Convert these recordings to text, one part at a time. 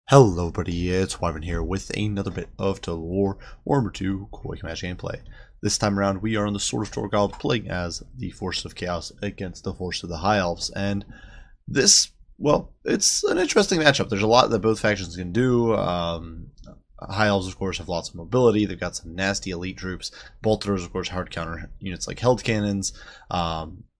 Hello everybody, it's Wyvern here with another bit of Total War Warhammer 2 Quick Match gameplay. This time around we are on the Sword of Torgal playing as the Forces of Chaos against the Force of the High Elves, and this, well, it's an interesting matchup. There's a lot that both factions can do. High Elves, of course, have lots of mobility. They've got some nasty elite troops. Bolters, of course, hard counter units like held cannons.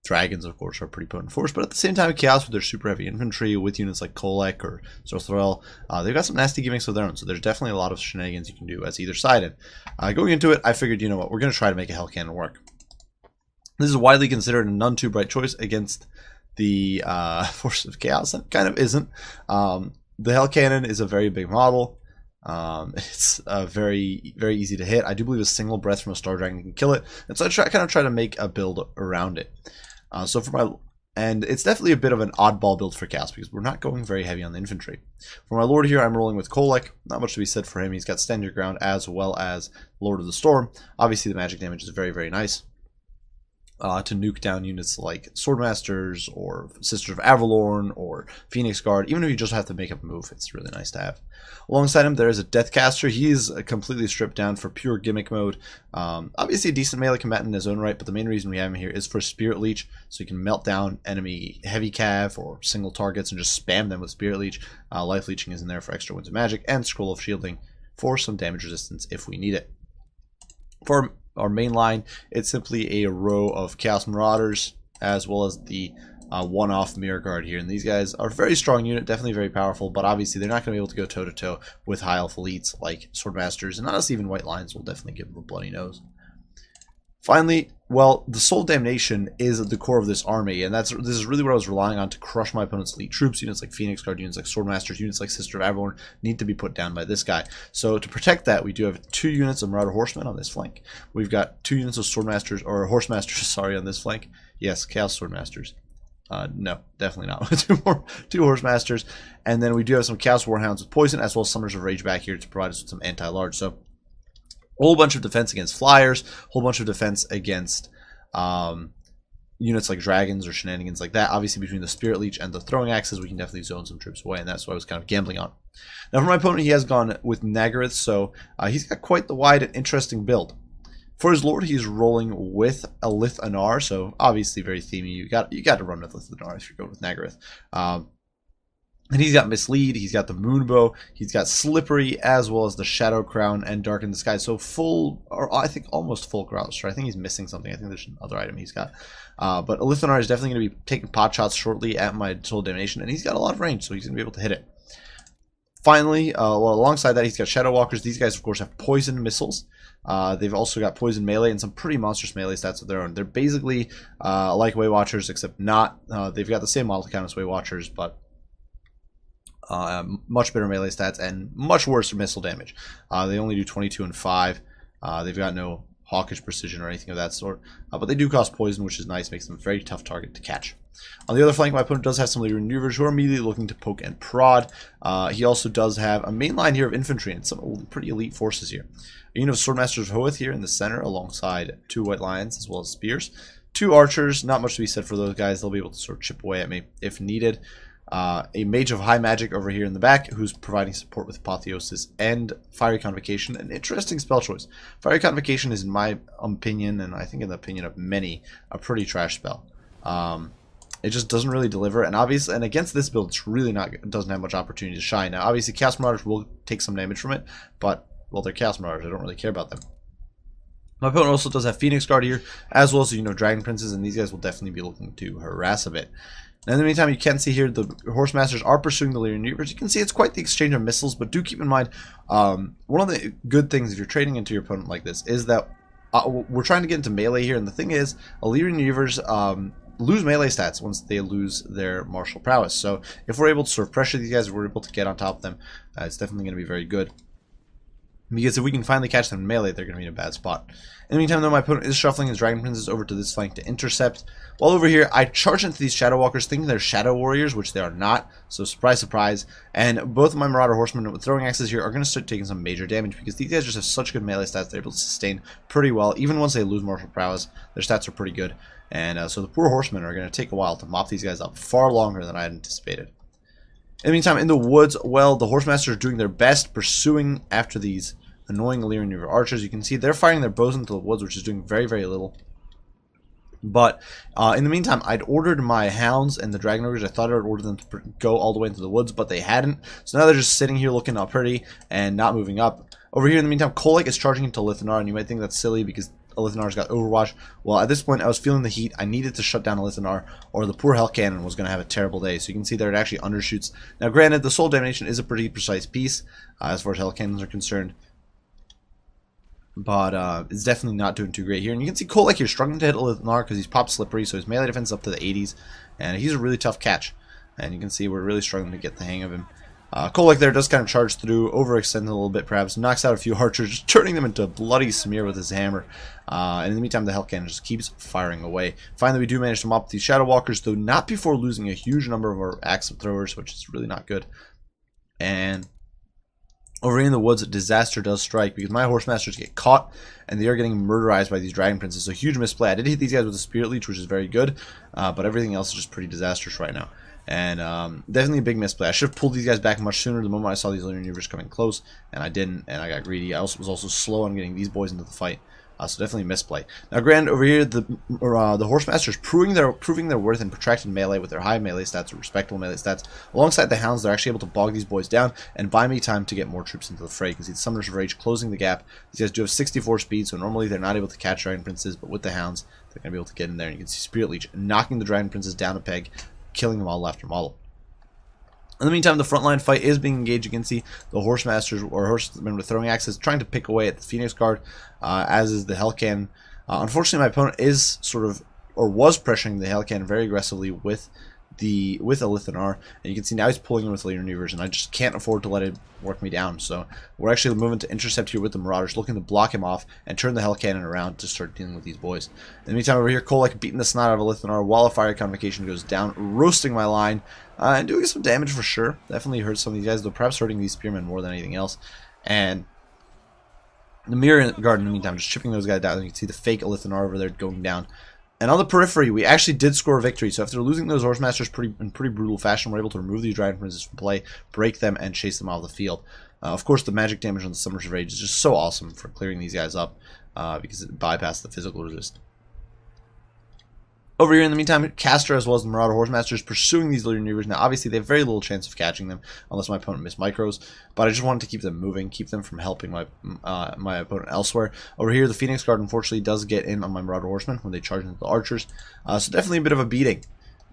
Dragons, of course, are a pretty potent force, but at the same time, Chaos with their super heavy infantry, with units like Kolek or Zorthrel, they've got some nasty gimmicks of their own, so there's definitely a lot of shenanigans you can do as either side. And going into it, I figured, you know what, we're going to try to make a Hell Cannon work. This is widely considered a none too bright choice against the Forces of Chaos. That kind of isn't. The Hell Cannon is a very big model. It's very easy to hit. I do believe a single breath from a Star Dragon can kill it, and so I kind of try to make a build around it. And it's definitely a bit of an oddball build for Chaos because we're not going very heavy on the infantry. For my Lord here, I'm rolling with Kolek. Not much to be said for him. He's got Stand Your Ground as well as Lord of the Storm. Obviously, the magic damage is very nice. To nuke down units like Swordmasters or Sisters of Avalorn or Phoenix Guard. Even if you just have to make up a move, it's really nice to have. Alongside him, there is a Deathcaster. He's completely stripped down for pure gimmick mode. Obviously a decent melee combatant in his own right, but the main reason we have him here is for Spirit Leech, so you can melt down enemy heavy cav or single targets and just spam them with Spirit Leech. Life Leeching is in there for extra Winds of Magic, and Scroll of Shielding for some damage resistance if we need it. For our main line, it's simply a row of Chaos Marauders as well as the one-off Mirror Guard here, and these guys are a very strong unit, definitely very powerful, but obviously they're not going to be able to go toe-to-toe with high elf elites like Swordmasters, and honestly even White Lions will definitely give them a bloody nose. Finally, well, the Soul Damnation is at the core of this army, and this is really what I was relying on to crush my opponent's elite troops. Units like Phoenix Guard, units like Swordmasters, units like Sister of Avalorn need to be put down by this guy. So to protect that, we do have 2 units of Marauder Horsemen on this flank. We've got 2 units of Swordmasters, or Horsemasters, sorry, on this flank. Yes, Chaos Swordmasters. No, definitely not. 2 Horsemasters. And then we do have some Chaos Warhounds with poison, as well as Summoners of Rage back here to provide us with some anti-large. So whole bunch of defense against flyers, whole bunch of defense against units like dragons or shenanigans like that. Obviously, between the Spirit Leech and the throwing axes, we can definitely zone some troops away, and that's what I was kind of gambling on. Now, for my opponent, he has gone with Nagaroth, so he's got quite the wide and interesting build. For his Lord, he's rolling with a Lith Anar, so obviously very themey. You got to run with Lith Anar if you're going with Nagaroth. And he's got Mislead, he's got the Moonbow, he's got Slippery, as well as the Shadow Crown and Darken the Sky. So full, or I think almost full Grouster. I think he's missing something. I think there's another item he's got. But Lithanar is definitely going to be taking pot shots shortly at my Soul Damnation, and he's got a lot of range, so he's going to be able to hit it. Finally, well, alongside that, he's got Shadow Walkers. These guys, of course, have poison missiles. They've also got poison melee and some pretty monstrous melee stats of their own. They're basically like Way Watchers, except not. They've got the same model count as Way Watchers, but much better melee stats and much worse missile damage. They only do 22 and 5. They've got no hawkish precision or anything of that sort, but they do cost poison, which is nice, makes them a very tough target to catch. On the other flank, my opponent does have some leader maneuvers who are immediately looking to poke and prod. He also does have a main line here of infantry and some pretty elite forces here. A unit of Swordmasters of Hoeth here in the center, alongside 2 White Lions as well as Spears. 2 Archers, not much to be said for those guys. They'll be able to sort of chip away at me if needed. A Mage of High Magic over here in the back, who's providing support with Apotheosis and Fiery Convocation. An interesting spell choice. Fiery Convocation is, in my opinion, and I think in the opinion of many, a pretty trash spell. It just doesn't really deliver, and obviously, and against this build, it's really doesn't have much opportunity to shine. Now, obviously, Chaos Marauders will take some damage from it, but well, they're Chaos Marauders. I don't really care about them. My opponent also does have Phoenix Guard here, as well as Dragon Princes, and these guys will definitely be looking to harass a bit. And in the meantime, you can see here the Horsemasters are pursuing the Lyrian Reavers. You can see it's quite the exchange of missiles, but do keep in mind, one of the good things if you're trading into your opponent like this is that we're trying to get into melee here, and the thing is, Lyrian Reavers lose melee stats once they lose their martial prowess. So if we're able to sort of pressure these guys, if we're able to get on top of them, it's definitely going to be very good. Because if we can finally catch them in melee, they're going to be in a bad spot. In the meantime, though, my opponent is shuffling his Dragon Princes over to this flank to intercept. While over here, I charge into these Shadow Walkers thinking they're Shadow Warriors, which they are not. So surprise, surprise. And both of my Marauder Horsemen with throwing axes here are going to start taking some major damage because these guys just have such good melee stats. They're able to sustain pretty well. Even once they lose martial prowess, their stats are pretty good. And so the poor Horsemen are going to take a while to mop these guys up, far longer than I had anticipated. In the meantime, in the woods, well, the Horsemasters are doing their best pursuing after these annoying Illyrian Reaver archers. You can see they're firing their bows into the woods, which is doing very, very little. But in the meantime, I'd ordered my hounds and the dragon ogres. I thought I would order them to go all the way into the woods, but they hadn't. So now they're just sitting here looking all pretty and not moving up. Over here in the meantime, Kolek is charging into Lithanar, and you might think that's silly because Lithanar's got Overwatch. Well, at this point, I was feeling the heat. I needed to shut down Lithanar, or the poor Hell Cannon was going to have a terrible day. So you can see there it actually undershoots. Now, granted, the Soul Damnation is a pretty precise piece as far as Hell Cannons are concerned. But it's definitely not doing too great here. And you can see Kolek here struggling to hit Lithanar because he's popped slippery, so his melee defense is up to the 80s. And he's a really tough catch. And you can see we're really struggling to get the hang of him. Kolek there does kind of charge through, overextend a little bit perhaps, knocks out a few archers, just turning them into a bloody smear with his hammer. And in the meantime, the Hell Cannon just keeps firing away. Finally, we do manage to mop up these Shadow Walkers, though not before losing a huge number of our Axe Throwers, which is really not good. And over in the woods, disaster does strike because my Horsemasters get caught and they are getting murderized by these Dragon Princes. So huge misplay. I did hit these guys with a Spirit Leech, which is very good, but everything else is just pretty disastrous right now. And definitely a big misplay. I should have pulled these guys back much sooner the moment I saw these Illyrian Reavers coming close, and I didn't, and I got greedy. I was also slow on getting these boys into the fight. So definitely misplay. Now, granted, over here, the Horsemasters proving their worth in protracted melee with their high melee stats, or respectable melee stats. Alongside the Hounds, they're actually able to bog these boys down and buy me time to get more troops into the fray. Because the Summoners of Rage closing the gap. These guys do have 64 speed, so normally they're not able to catch Dragon Princes, but with the Hounds, they're going to be able to get in there. And you can see Spirit Leech knocking the Dragon Princes down a peg, killing them model after model. In the meantime, the frontline fight is being engaged. You can see the Horsemasters, or Horsemen with throwing axes, trying to pick away at the Phoenix Guard, as is the Hell Cannon. Unfortunately, my opponent is was pressuring the Hell Cannon very aggressively with a Lithanar, and you can see now he's pulling in with Illyrian Reavers, and I just can't afford to let it work me down. So we're actually moving to intercept here with the Marauders, looking to block him off and turn the Hell Cannon around to start dealing with these boys. In the meantime, over here, Kolek beating the snot out of a Lithanar while a Fire Convocation goes down, roasting my line. And doing some damage for sure. Definitely hurts some of these guys, though perhaps hurting these spearmen more than anything else. And the Mirror Guard in the meantime, just chipping those guys down. You can see the fake Lithanar over there going down. And on the periphery, we actually did score a victory. So after losing those Horsemasters in pretty brutal fashion, we're able to remove these Dragon Princes from play, break them, and chase them off the field. Of course, the magic damage on the Summoners of Rage is just so awesome for clearing these guys up because it bypassed the physical resist. Over here, in the meantime, Caster as well as the Marauder Horsemasters pursuing these Illyrian Reavers. Now, obviously, they have very little chance of catching them unless my opponent missed micros, but I just wanted to keep them moving, keep them from helping my my opponent elsewhere. Over here, the Phoenix Guard, unfortunately, does get in on my Marauder Horsemen when they charge into the archers, so definitely a bit of a beating.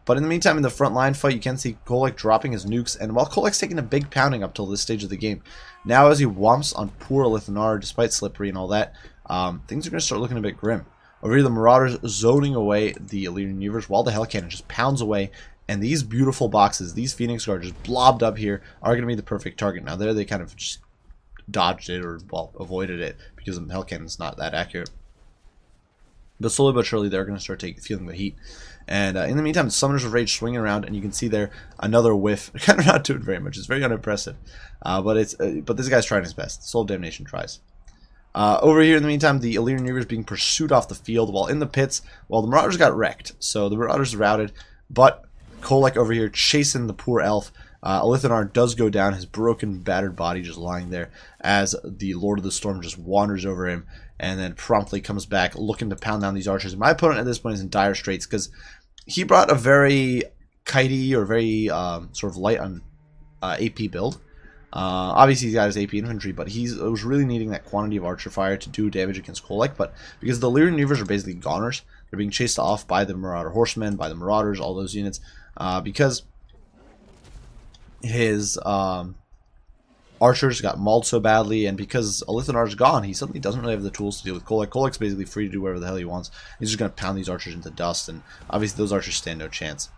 But in the meantime, in the front line fight, you can see Kolek dropping his nukes, and while Kolek's taking a big pounding up till this stage of the game, now as he whomps on poor Lithanar, despite slippery and all that, things are going to start looking a bit grim. Over here, the Marauders zoning away the Illyrian Reavers while the Hell Cannon just pounds away. And these beautiful boxes, these Phoenix Guards just blobbed up here, are going to be the perfect target. Now there they kind of just dodged it, or, well, avoided it, because the Hell Cannon's not that accurate. But slowly but surely, they're going to start feeling the heat. And in the meantime, the Summoners of Rage swinging around, and you can see there another whiff. Kind of not doing very much. It's very unimpressive. But this guy's trying his best. Soul Damnation tries. Over here, in the meantime, the Illyrian Reavers being pursued off the field, while in the pits, well, the Marauders got wrecked. So the Marauders routed, but Kolek over here chasing the poor elf. Lithanar does go down, his broken, battered body just lying there, as the Lord of the Storm just wanders over him, and then promptly comes back, looking to pound down these archers. My opponent at this point is in dire straits, because he brought a very kitey, or very sort of light on AP build. Obviously he's got his AP infantry, but he was really needing that quantity of archer fire to do damage against Kolek. But because the Illyrian Reavers are basically goners, they're being chased off by the Marauder Horsemen, by the Marauders, all those units, because his archers got mauled so badly, and because Lithanar's gone, he suddenly doesn't really have the tools to deal with Kolek. Kolek's basically free to do whatever the hell he wants. He's just going to pound these archers into dust, and obviously those archers stand no chance.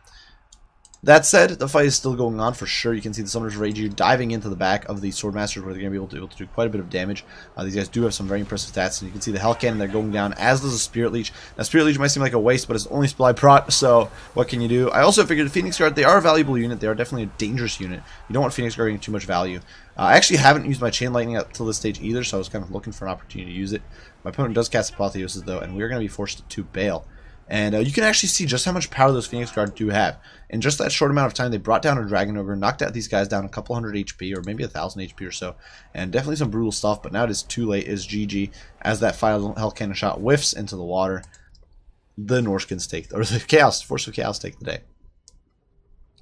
That said, the fight is still going on for sure. You can see the Summoners of Rage here diving into the back of the Swordmasters, where they're going to be able to do quite a bit of damage. These guys do have some very impressive stats, and you can see the Hell Cannon, they're going down, as does the Spirit Leech. Now, Spirit Leech might seem like a waste, but it's only supply prot, so what can you do? I also figured the Phoenix Guard, they are a valuable unit. They are definitely a dangerous unit. You don't want Phoenix Guard getting too much value. I actually haven't used my Chain Lightning up till this stage either, so I was kind of looking for an opportunity to use it. My opponent does cast Apotheosis, though, and we're going to be forced to bail. And you can actually see just how much power those Phoenix Guard do have. In just that short amount of time, they brought down a Dragon Ogre, knocked out these guys down a couple hundred HP, or maybe 1,000 HP or so. And definitely some brutal stuff, but now it is too late. It's GG, as that final Hell Cannon shot whiffs into the water. The Norskins take, or the Chaos, Force of Chaos take the day.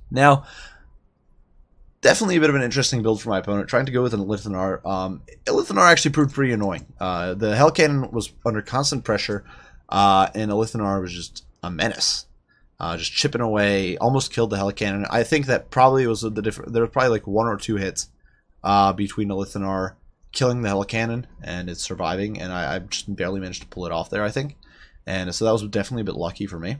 Now, definitely a bit of an interesting build for my opponent, trying to go with an Elithanar. Elithanar actually proved pretty annoying. The Hell Cannon was under constant pressure, and Elithanar was just a menace. Just chipping away, almost killed the Hell Cannon. I think that probably was the difference. There was probably like 1 or 2 hits between Elithanar killing the Hell Cannon and it surviving, and I just barely managed to pull it off there, I think. And so that was definitely a bit lucky for me.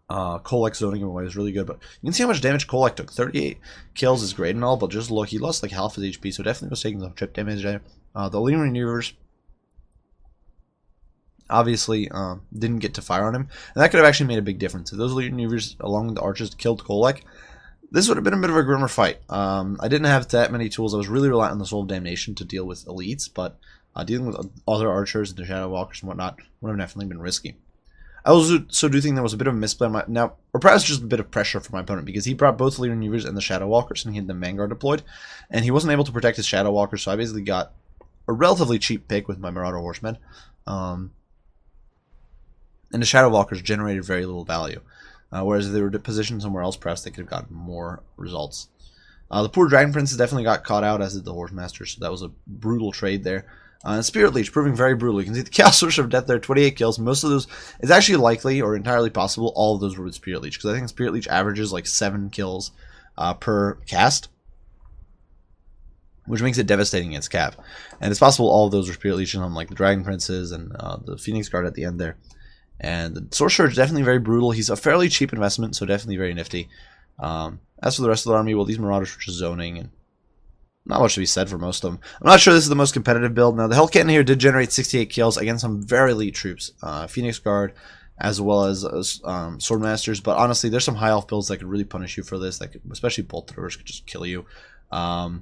Kolek zoning him away is really good, but you can see how much damage Kolek took. 38 kills is great and all, but just look, he lost like half his HP, so definitely was taking some chip damage there. The Elite Reneivers obviously didn't get to fire on him, and that could have actually made a big difference. If those Elite Reneivers, along with the archers, killed Kolek, this would have been a bit of a grimmer fight. I didn't have that many tools. I was really reliant on the Soul of Damnation to deal with elites, but dealing with other archers and the Shadow Walkers and whatnot would have definitely been risky. I also do think there was a bit of a misplay on my, now, or perhaps just a bit of pressure for my opponent, because he brought both Elite Reneivers and the Shadow Walkers, and he had the Vanguard deployed, and he wasn't able to protect his Shadow Walkers, so I basically got a relatively cheap pick with my Marauder Horsemen. And the Shadow Walkers generated very little value, whereas if they were positioned somewhere else, perhaps they could have gotten more results. The poor Dragon Princes definitely got caught out, as did the Horsemaster, so that was a brutal trade there. Spirit Leech proving very brutal. You can see the Chaos Source of Death there, 28 kills. Most of those, it's actually likely or entirely possible all of those were with Spirit Leech, because I think Spirit Leech averages like 7 kills per cast, which makes it devastating against Cap. And it's possible all of those were Spirit Leech on like the Dragon Princes and the Phoenix Guard at the end there. And the Sorcerer is definitely very brutal. He's a fairly cheap investment, so definitely very nifty. As for the rest of the army, well, these Marauders were just zoning, and not much to be said for most of them. I'm not sure this is the most competitive build. Now, the Hell Cannon here did generate 68 kills against some very elite troops. Phoenix Guard, as well as Swordmasters. But honestly, there's some high elf builds that could really punish you for this. That could, especially Bolt Throwers could just kill you. Like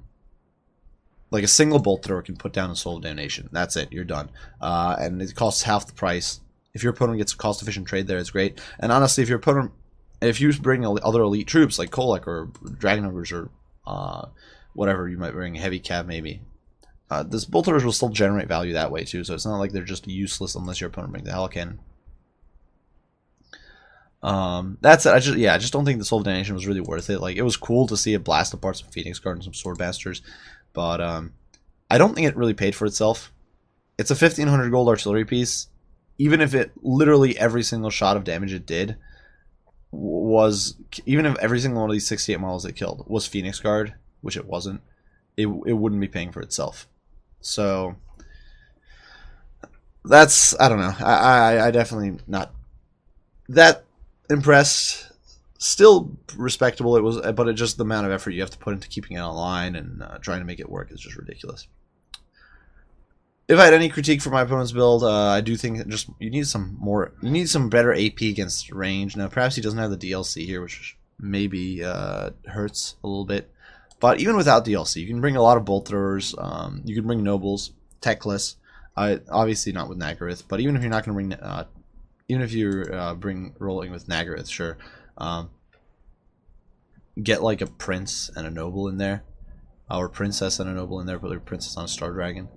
a single Bolt Thrower can put down a Soul of Damnation. That's it. You're done. And it costs half the price. If your opponent gets a cost-efficient trade there, it's great. And honestly, if your opponent, if you bring other elite troops like Kolek or Dragon Ogres or whatever, you might bring heavy cav maybe. This Bolt Throwers will still generate value that way too, so it's not like they're just useless unless your opponent brings the Hell Cannon. That's it. I just don't think the Soul of Damnation was really worth it. Like, it was cool to see it blast apart some Phoenix Guard and some Swordmasters, but I don't think it really paid for itself. It's a 1,500 gold artillery piece. Even if it literally every single shot of damage it did was, even if every single one of these 68 models it killed was Phoenix Guard, which it wasn't, it wouldn't be paying for itself. So that's, I don't know. I definitely not that impressed. Still respectable. It was, but it just, the amount of effort you have to put into keeping it online and trying to make it work is just ridiculous. If I had any critique for my opponent's build, I do think that just you need some better AP against range. Now, perhaps he doesn't have the DLC here, which maybe hurts a little bit. But even without DLC, you can bring a lot of Bolt Throwers. You can bring Nobles, Techless. Obviously not with Nagaryth, but even if you're not going to bring, even if you're rolling with Nagaryth, sure. Get like a Prince and a Noble in there, or Princess and a Noble in there, put a Princess on a Star Dragon.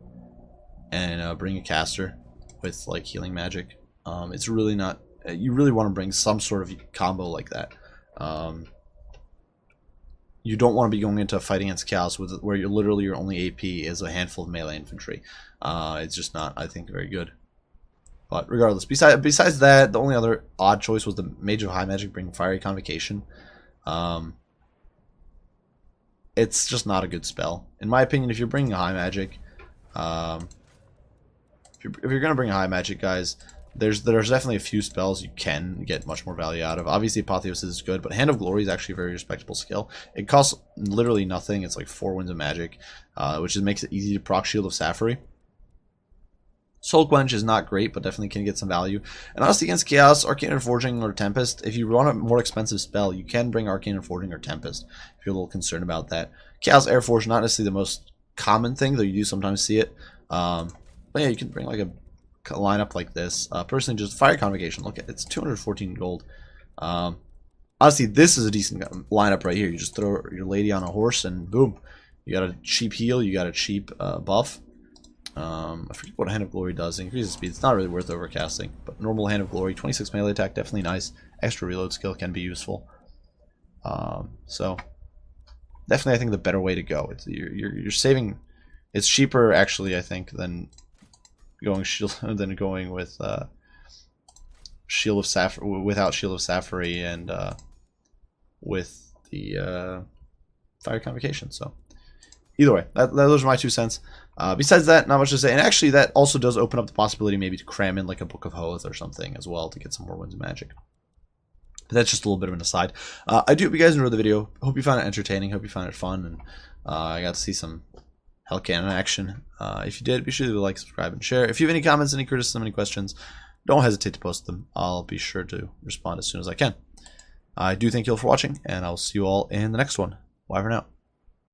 And bring a caster with like healing magic. It's really not. You really want to bring some sort of combo like that. You don't want to be going into a fight against Chaos where you're literally your only AP is a handful of melee infantry. It's just not, I think, very good. But regardless, besides that, the only other odd choice was the Mage of High Magic bringing Fiery Convocation. It's just not a good spell, in my opinion. If you're bringing a High Magic, if you're gonna bring a High Magic, guys, there's definitely a few spells you can get much more value out of. Obviously, Apotheosis is good, but Hand of Glory is actually a very respectable skill. It costs literally nothing. It's like 4 Winds of Magic, which makes it easy to proc Shield of Sapphire. Soul Quench is not great, but definitely can get some value. And honestly, against Chaos, Arcane Forging or Tempest, if you want a more expensive spell, you can bring Arcane Forging or Tempest if you're a little concerned about that. Chaos Air Force, not necessarily the most common thing, though you do sometimes see it. But yeah, you can bring like a line up like this. Personally, just Fire Convocation. Look, it's 214 gold. Honestly, this is a decent lineup right here. You just throw your lady on a horse and boom. You got a cheap heal, you got a cheap buff. I forget what Hand of Glory does. It increases speed. It's not really worth overcasting. But normal Hand of Glory, 26 melee attack, definitely nice. Extra reload skill can be useful. So definitely, I think the better way to go. It's you're saving. It's cheaper actually, I think, than going with Shield of Sapphire without Shield of Sapphire and with the Fire Convocation. So either way, those are my 2 cents. Besides that, not much to say. And actually, that also does open up the possibility maybe to cram in like a Book of Hoth or something as well to get some more Winds of Magic. But that's just a little bit of an aside. I do hope you guys enjoyed the video. Hope you found it entertaining. Hope you found it fun. And I got to see some Hell Cannon action. If you did, be sure to like, subscribe, and share. If you have any comments, any criticism, any questions, don't hesitate to post them. I'll be sure to respond as soon as I can. I do thank you all for watching, and I'll see you all in the next one. Bye for now.